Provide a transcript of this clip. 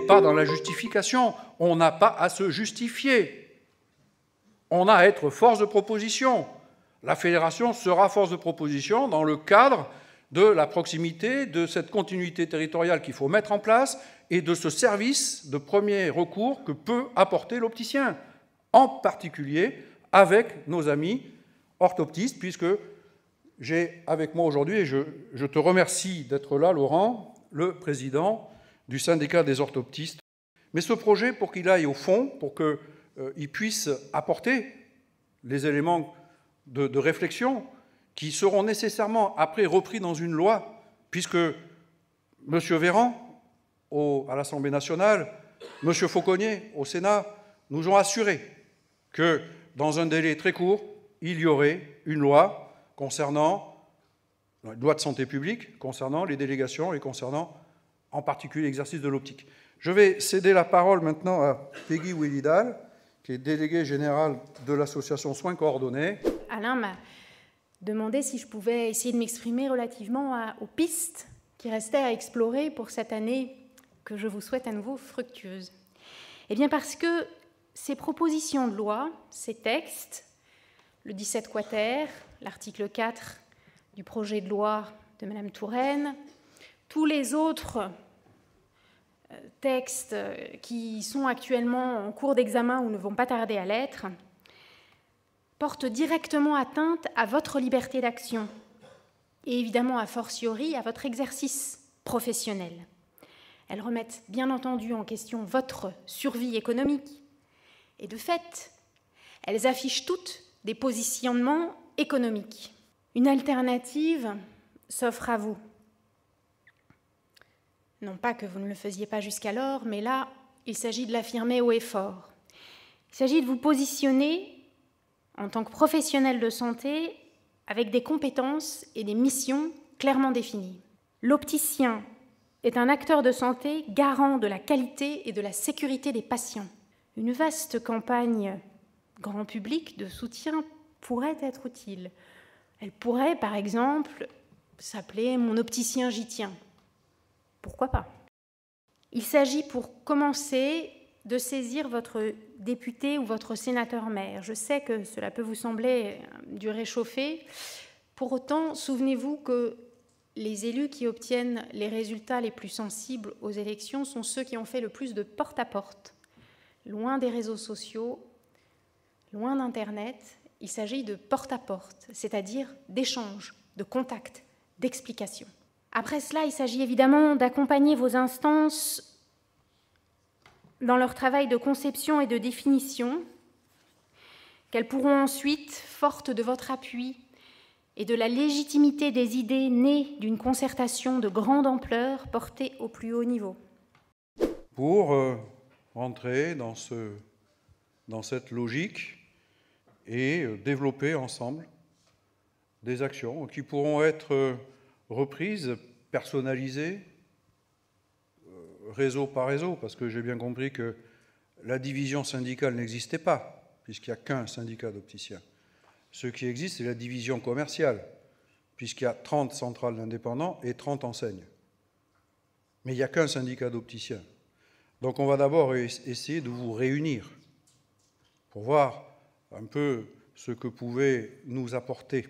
pas dans la justification. On n'a pas à se justifier. On a à être force de proposition. La fédération sera force de proposition dans le cadre de la proximité, de cette continuité territoriale qu'il faut mettre en place et de ce service de premier recours que peut apporter l'opticien, en particulier avec nos amis orthoptistes, puisque j'ai avec moi aujourd'hui, et je te remercie d'être là, Laurent, le président du syndicat des orthoptistes. Mais ce projet, pour qu'il aille au fond, pour qu'il puisse apporter les éléments de réflexion qui seront nécessairement après repris dans une loi, puisque M. Véran, à l'Assemblée nationale, M. Fauconnier, au Sénat, nous ont assuré que, dans un délai très court, il y aurait une loi concernant, une loi de santé publique, concernant les délégations et concernant en particulier l'exercice de l'optique. Je vais céder la parole maintenant à Peggy Willidal, qui est déléguée générale de l'association Soins Coordonnés. Alain m'a demandé si je pouvais essayer de m'exprimer relativement aux pistes qui restaient à explorer pour cette année que je vous souhaite à nouveau fructueuse. Eh bien parce que ces propositions de loi, ces textes, le 17 quater, l'article 4 du projet de loi de Mme Touraine, tous les autres textes qui sont actuellement en cours d'examen ou ne vont pas tarder à l'être, portent directement atteinte à votre liberté d'action et évidemment a fortiori à votre exercice professionnel. Elles remettent bien entendu en question votre survie économique et de fait, elles affichent toutes des positionnements économiques. Une alternative s'offre à vous. Non pas que vous ne le faisiez pas jusqu'alors, mais là, il s'agit de l'affirmer haut et fort. Il s'agit de vous positionner en tant que professionnel de santé avec des compétences et des missions clairement définies. L'opticien est un acteur de santé garant de la qualité et de la sécurité des patients. Une vaste campagne grand public de soutien pourrait être utile. Elle pourrait, par exemple, s'appeler « Mon opticien j'y tiens ». Pourquoi pas? Il s'agit pour commencer de saisir votre député ou votre sénateur-maire. Je sais que cela peut vous sembler du réchauffé. Pour autant, souvenez-vous que les élus qui obtiennent les résultats les plus sensibles aux élections sont ceux qui ont fait le plus de porte-à-porte. Loin des réseaux sociaux, loin d'Internet, il s'agit de porte-à-porte, c'est-à-dire d'échanges, de contacts, d'explications. Après cela, il s'agit évidemment d'accompagner vos instances dans leur travail de conception et de définition, qu'elles pourront ensuite, fortes de votre appui et de la légitimité des idées nées d'une concertation de grande ampleur, portée au plus haut niveau. Pour rentrer dans cette logique et développer ensemble des actions qui pourront être reprises, personnalisées, réseau par réseau, parce que j'ai bien compris que la division syndicale n'existait pas, puisqu'il n'y a qu'un syndicat d'opticiens. Ce qui existe, c'est la division commerciale, puisqu'il y a 30 centrales d'indépendants et 30 enseignes. Mais il n'y a qu'un syndicat d'opticiens. Donc on va d'abord essayer de vous réunir pour voir un peu ce que pouvait nous apporter